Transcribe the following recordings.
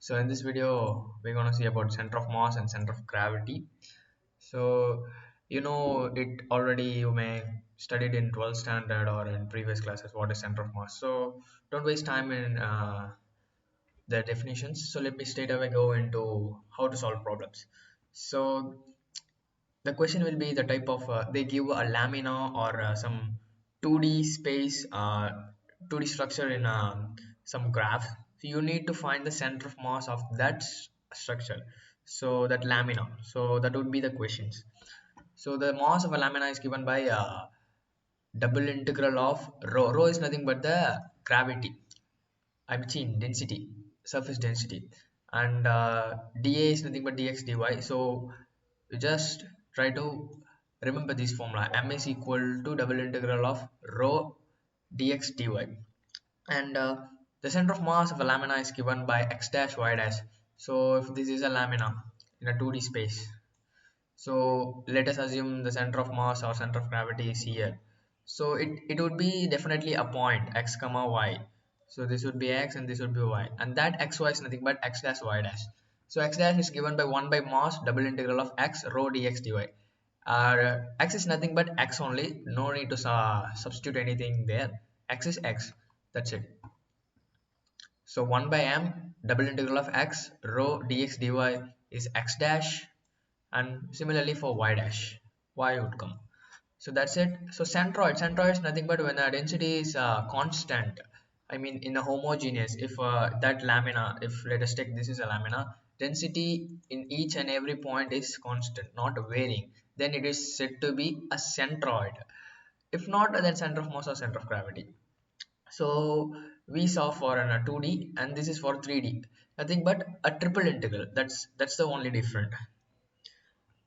So in this video, we're gonna see about center of mass and center of gravity. So you know it already. You may studied in 12th standard or in previous classes what is center of mass. So don't waste time in the definitions. So let me straight away go into how to solve problems. So the question will be the type of they give a lamina or some 2D space 2D structure in some graph. So you need to find the center of mass of that structure, so that lamina. So that would be the questions. So the mass of a lamina is given by double integral of rho is nothing but the gravity, I mean density, surface density, and dA is nothing but dx dy. So you just try to remember this formula: m is equal to double integral of rho dx dy, and the center of mass of a lamina is given by x dash y dash. So if this is a lamina in a 2D space, so let us assume the center of mass or center of gravity is here. So it would be definitely a point x comma y. So this would be x and this would be y, and that xy is nothing but x dash y dash. So x dash is given by 1 by mass double integral of x rho dx dy. X is nothing but x only, no need to substitute anything there. X is x, that's it. So 1 by m double integral of x rho dx dy is x dash, and similarly for y dash, y would come. So that's it. So centroid is nothing but when the density is constant, I mean in a homogeneous. If that lamina, if let us take this is a lamina, density in each and every point is constant, not varying, then it is said to be a centroid. If not, then center of mass or center of gravity. So we saw for an 2D, and this is for 3D, nothing but a triple integral. That's the only different.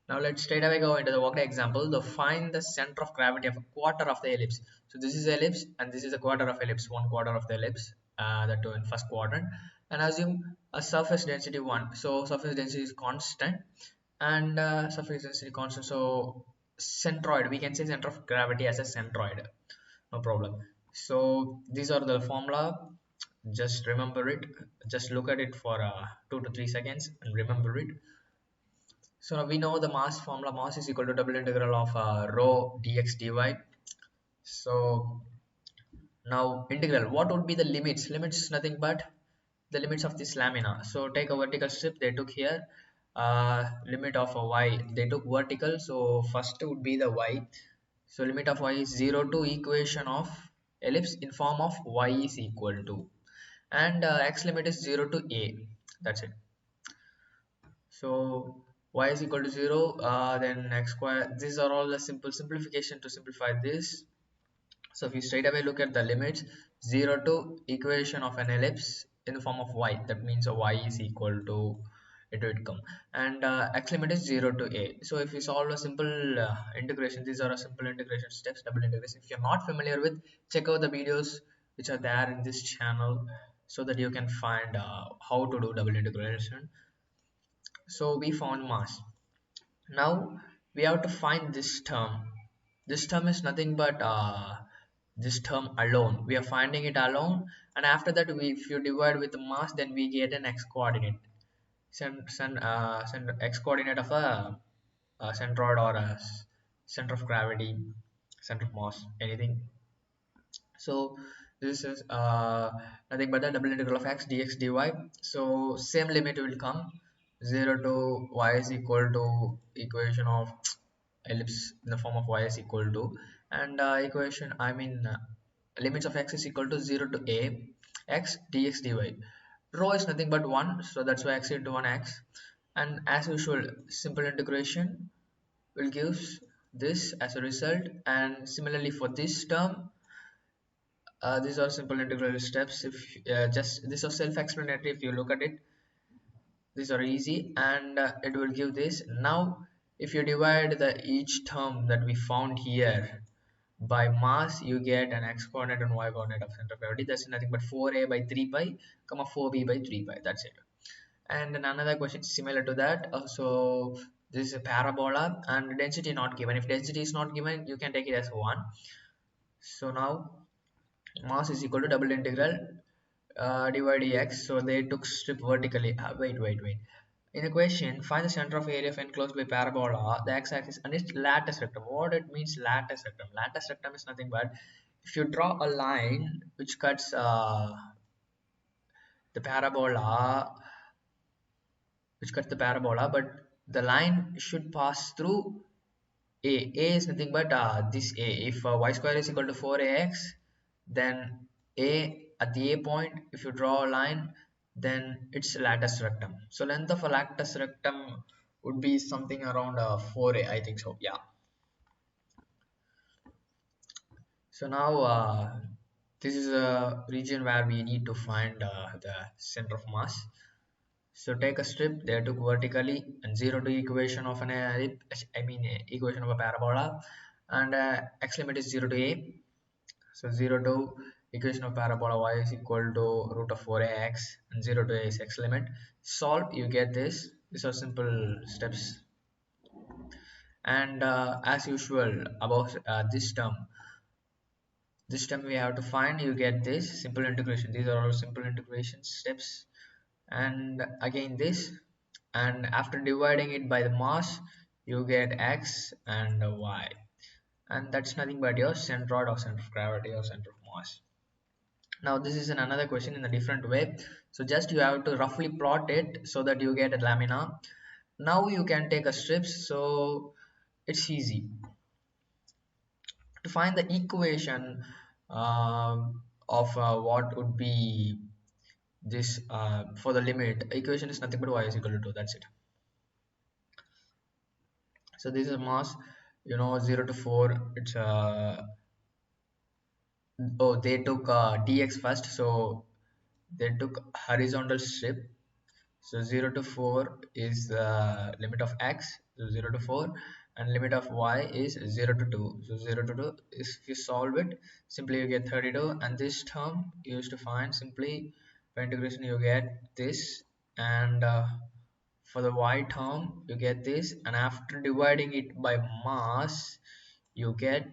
Now let's straight away go into the worked example. To find the center of gravity of a quarter of the ellipse. So this is ellipse and this is a quarter of ellipse, 1/4 of the ellipse, that too in first quadrant. And assume a surface density 1. So surface density is constant, and surface density constant. So centroid, we can say center of gravity as a centroid, no problem. So these are the formula. Just remember it. Just look at it for 2 to 3 seconds and remember it. So now we know the mass formula: mass is equal to double integral of rho dx dy. So now integral, what would be the limits? Limits is nothing but the limits of this lamina. So take a vertical strip they took here, limit of a y they took vertical, so first would be the y. So limit of y is 0 to equation of ellipse in form of y is equal to, and x limit is 0 to a, that's it. So y is equal to 0, then x square. These are all the simple simplification to simplify this. So if you straight away look at the limits, 0 to equation of an ellipse in the form of y, that means a y is equal to, it would come, and x limit is 0 to a. So if you solve a simple integration, these are a simple integration steps, double integration. If you're not familiar with, check out the videos which are there in this channel, so that you can find how to do double integration. So we found mass. Now we have to find this term. This term is nothing but this term alone. We are finding it alone, and after that, if you divide with the mass, then we get an x coordinate. Send x coordinate of a centroid or a center of gravity, center of mass, anything. So this is nothing but the double integral of x dx dy. So same limit will come, 0 to y is equal to equation of ellipse in the form of y is equal to, and equation, I mean limits of x is equal to 0 to a x dx dy. Rho is nothing but 1, so that's why x into 1 x, and as usual simple integration will give this as a result. And similarly for this term, these are simple integral steps. If just these are self-explanatory, if you look at it, these are easy, and it will give this. Now if you divide the each term that we found here by mass, you get an x coordinate and y coordinate of center of gravity. That's nothing but 4a by 3 pi comma 4b by 3 pi, that's it. And then another question similar to that, so this is a parabola and density not given. If density is not given, you can take it as 1. So now mass is equal to double integral divide x, so they took strip vertically. Wait. In the question, find the center of area of enclosed by parabola, the x-axis and its lattice rectum. What it means lattice rectum? Lattice rectum is nothing but if you draw a line which cuts the parabola, but the line should pass through a. A is nothing but this a. If y square is equal to 4ax, then a at the a point, if you draw a line, then it's lattice rectum. So length of a lattice rectum would be something around 4a, I think so. Yeah. So now this is a region where we need to find the center of mass. So take a strip, they took vertically and 0 to equation of an equation of a parabola, and x limit is 0 to a. So 0 to equation of parabola y is equal to root of 4ax and 0 to a is x limit. Solve, you get this. These are simple steps. And as usual about this term we have to find, you get this simple integration. These are all simple integration steps. And again this, and after dividing it by the mass, you get x and y, and that's nothing but your centroid or center of gravity or center of mass. Now this is another question in a different way, so just you have to roughly plot it so that you get a lamina. Now you can take a strips, so it's easy to find the equation of what would be this for the limit. Equation is nothing but y is equal to 2, that's it. So this is mass, 0 to 4, it's oh, they took dx first, so they took horizontal strip. So 0 to 4 is the limit of x, so 0 to 4, and limit of y is 0 to 2. So 0 to 2 is, if you solve it, simply you get 32, and this term you used to find simply by integration you get this, and for the y term you get this, and after dividing it by mass you get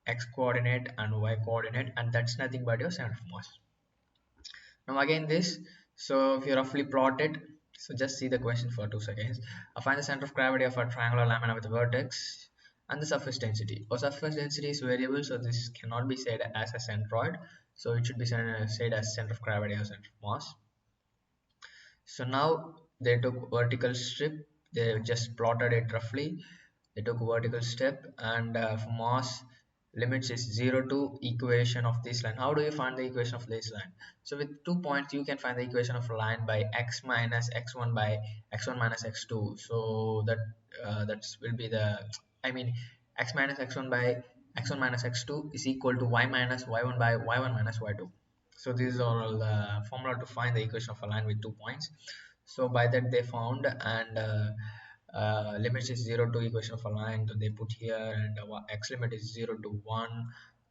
x coordinate and y coordinate, and that's nothing but your center of mass. Now again this, so if you roughly plot it, so just see the question for 2 seconds. Find the center of gravity of a triangular lamina with a vertex and the surface density. Or surface density is variable, so this cannot be said as a centroid, so it should be said as center of gravity or center of mass. So now they took vertical strip, they just plotted it roughly. They took vertical step, and for mass limits is 0 to equation of this line. How do you find the equation of this line? So with 2 points you can find the equation of a line by x minus x1 by x1 minus x2. So that will be the, I mean, x minus x1 by x1 minus x2 is equal to y minus y1 by y1 minus y2. So this is all the formula to find the equation of a line with 2 points. So by that they found, and limits is 0 to equation of a line, so they put here, and x limit is 0 to 1,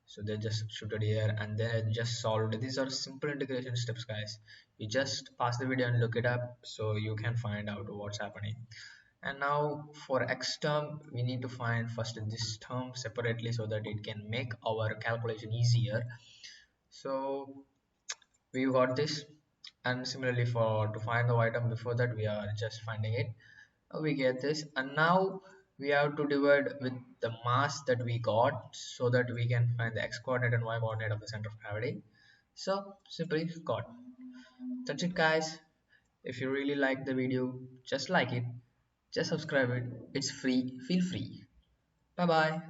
so they just substituted here, and they just solved. These are simple integration steps, guys. You just pause the video and look it up so you can find out what's happening. And now for x term we need to find first this term separately so that it can make our calculation easier. So we got this, and similarly for to find the y term, before that we are just finding it. We get this, and now we have to divide with the mass that we got so that we can find the x coordinate and y coordinate of the center of gravity. So simply got. That's it, guys. If you really like the video, just like it, just subscribe it, it's free, feel free. Bye bye.